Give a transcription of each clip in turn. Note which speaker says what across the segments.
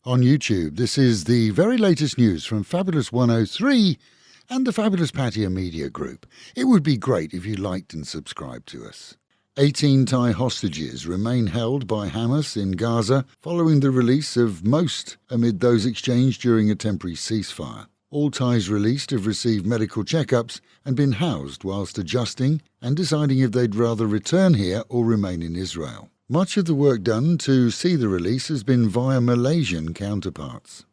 Speaker 1: on YouTube. This is the very latest news from Fabulous 103 and the Fabulous Pattaya Media Group. It would be great if you liked and subscribed to us. 18 Thai hostages remain held by Hamas in Gaza following the release of most amid those exchanged during a temporary ceasefire. All Thais released have received medical checkups and been housed whilst adjusting and deciding if they'd rather return here or remain in Israel. Much of the work done to see the release has been via Malaysian counterparts.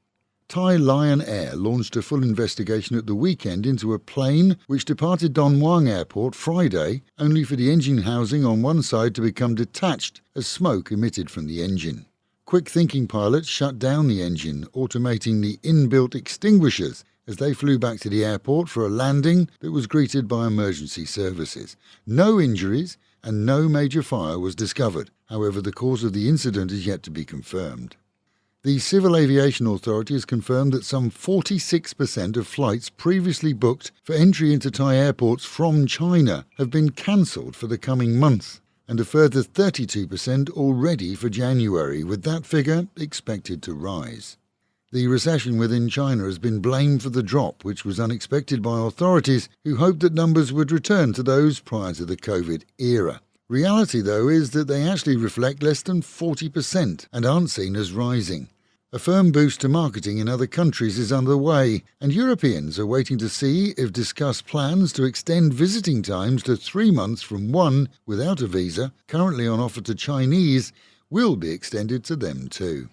Speaker 1: Thai Lion Air launched a full investigation at the weekend into a plane which departed Don Muang Airport Friday, only for the engine housing on one side to become detached as smoke emitted from the engine. Quick-thinking pilots shut down the engine, automating the inbuilt extinguishers as they flew back to the airport for a landing that was greeted by emergency services. No injuries and no major fire was discovered. However, the cause of the incident is yet to be confirmed. The Civil Aviation Authority has confirmed that some 46% of flights previously booked for entry into Thai airports from China have been cancelled for the coming month, and a further 32% already for January, with that figure expected to rise. The recession within China has been blamed for the drop, which was unexpected by authorities who hoped that numbers would return to those prior to the COVID era. Reality, though, is that they actually reflect less than 40% and aren't seen as rising. A firm boost to marketing in other countries is underway, and Europeans are waiting to see if discussed plans to extend visiting times to 3 months from 1 without a visa, currently on offer to Chinese, will be extended to them too.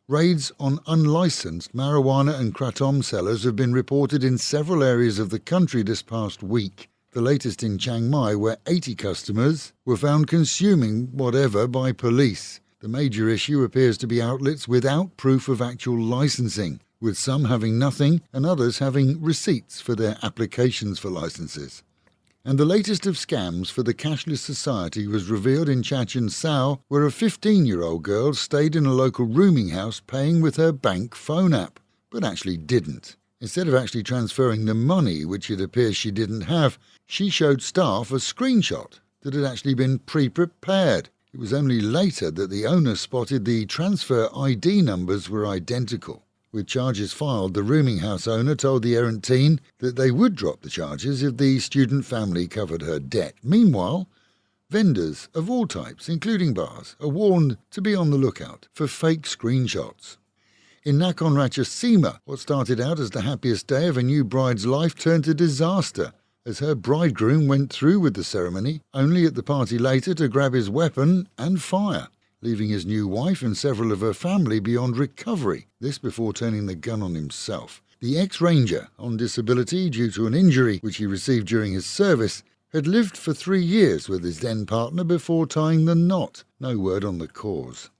Speaker 1: Raids on unlicensed marijuana and kratom sellers have been reported in several areas of the country this past week. The latest in Chiang Mai, where 80 customers were found consuming whatever by police. The major issue appears to be outlets without proof of actual licensing, with some having nothing and others having receipts for their applications for licenses. And the latest of scams for the cashless society was revealed in Chachen Sao, where a 15-year-old girl stayed in a local rooming house paying with her bank phone app, but actually didn't. Instead of actually transferring the money, which it appears she didn't have, she showed staff a screenshot that had actually been pre-prepared. It was only later that the owner spotted the transfer ID numbers were identical. With charges filed, the rooming house owner told the errant teen that they would drop the charges if the student family covered her debt. Meanwhile, vendors of all types, including bars, are warned to be on the lookout for fake screenshots. In Nakhon Ratchasima, what started out as the happiest day of a new bride's life turned to disaster as her bridegroom went through with the ceremony, only at the party later to grab his weapon and fire, leaving his new wife and several of her family beyond recovery, this before turning the gun on himself. The ex-ranger, on disability due to an injury which he received during his service, had lived for 3 years with his then-partner before tying the knot. No word on the cause.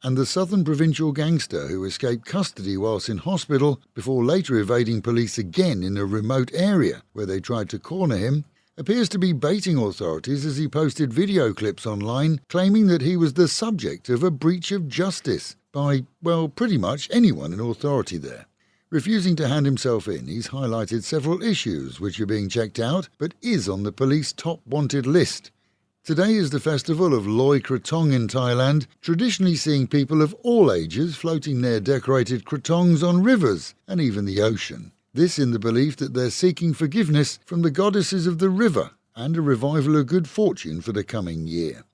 Speaker 1: And the southern provincial gangster who escaped custody whilst in hospital before later evading police again in a remote area where they tried to corner him, appears to be baiting authorities as he posted video clips online claiming that he was the subject of a breach of justice by, well, pretty much anyone in authority there. Refusing to hand himself in, he's highlighted several issues which are being checked out but is on the police top wanted list. Today is the festival of Loy Krathong in Thailand, traditionally seeing people of all ages floating their decorated krathongs on rivers and even the ocean. This in the belief that they're seeking forgiveness from the goddesses of the river and a revival of good fortune for the coming year.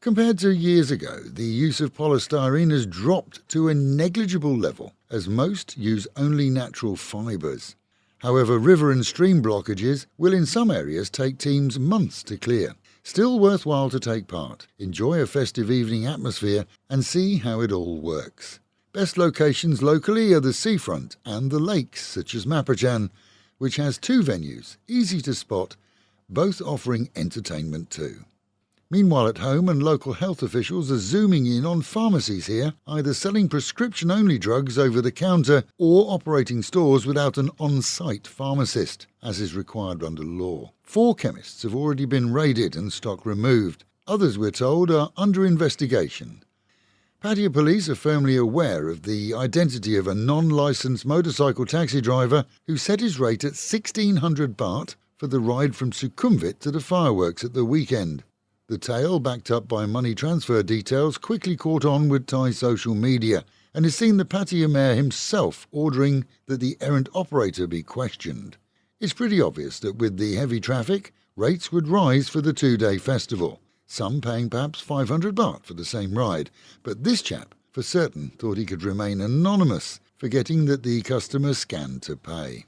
Speaker 1: Compared to years ago, the use of polystyrene has dropped to a negligible level, as most use only natural fibres. However, river and stream blockages will in some areas take teams months to clear. Still worthwhile to take part, enjoy a festive evening atmosphere and see how it all works. Best locations locally are the seafront and the lakes, such as Mapachan, which has 2 venues, easy to spot, both offering entertainment too. Meanwhile at home, and local health officials are zooming in on pharmacies here, either selling prescription-only drugs over the counter or operating stores without an on-site pharmacist, as is required under law. 4 chemists have already been raided and stock removed. Others, we're told, are under investigation. Pattaya police are firmly aware of the identity of a non-licensed motorcycle taxi driver who set his rate at 1,600 baht for the ride from Sukhumvit to the fireworks at the weekend. The tale, backed up by money transfer details, quickly caught on with Thai social media, and has seen the Pattaya mayor himself ordering that the errant operator be questioned. It's pretty obvious that with the heavy traffic, rates would rise for the 2-day festival, some paying perhaps 500 baht for the same ride, but this chap for certain thought he could remain anonymous, forgetting that the customer scanned to pay.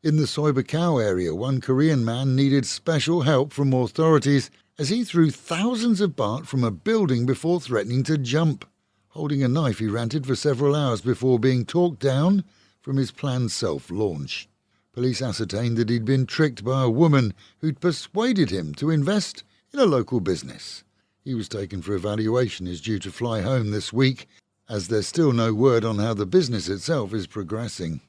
Speaker 1: In the Soi Buakhao area, one Korean man needed special help from authorities as he threw thousands of baht from a building before threatening to jump. Holding a knife, he ranted for several hours before being talked down from his planned self-launch. Police ascertained that he'd been tricked by a woman who'd persuaded him to invest in a local business. He was taken for evaluation and is due to fly home this week, as there's still no word on how the business itself is progressing.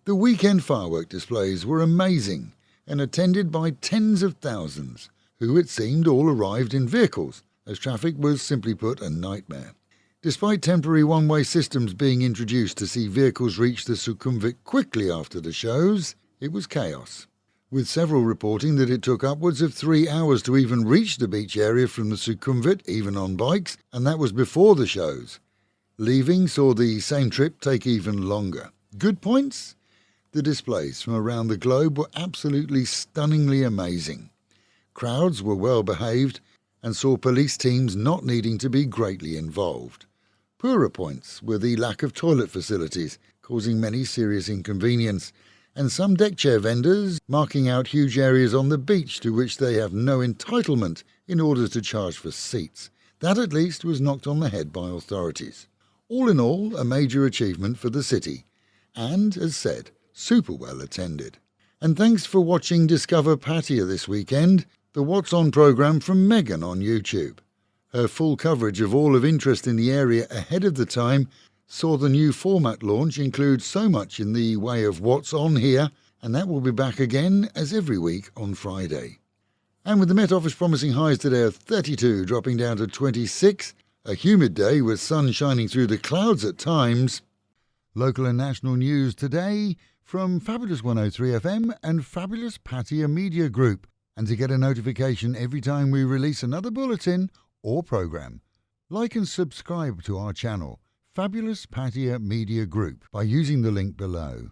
Speaker 1: The weekend firework displays were amazing and attended by tens of thousands, who it seemed all arrived in vehicles, as traffic was simply put a nightmare. Despite temporary one-way systems being introduced to see vehicles reach the Sukhumvit quickly after the shows, it was chaos, with several reporting that it took upwards of 3 hours to even reach the beach area from the Sukhumvit, even on bikes, and that was before the shows. Leaving saw the same trip take even longer. Good points? The displays from around the globe were absolutely stunningly amazing. Crowds were well behaved and saw police teams not needing to be greatly involved. Poorer points were the lack of toilet facilities, causing many serious inconvenience, and some deck chair vendors marking out huge areas on the beach to which they have no entitlement in order to charge for seats. That at least was knocked on the head by authorities. All in all, a major achievement for the city, and, as said, super well attended. And thanks for watching Discover Pattaya this weekend, the What's On programme from Megan on YouTube. Her full coverage of all of interest in the area ahead of the time saw the new format launch include so much in the way of what's on here, and that will be back again as every week on Friday. And with the Met Office promising highs today of 32 dropping down to 26, a humid day with sun shining through the clouds at times. Local and national news today from Fabulous 103fm and Fabulous Pattaya Media Group. And to get a notification every time we release another bulletin or programme, like and subscribe to our channel, Fabulous Pattaya Media Group, by using the link below.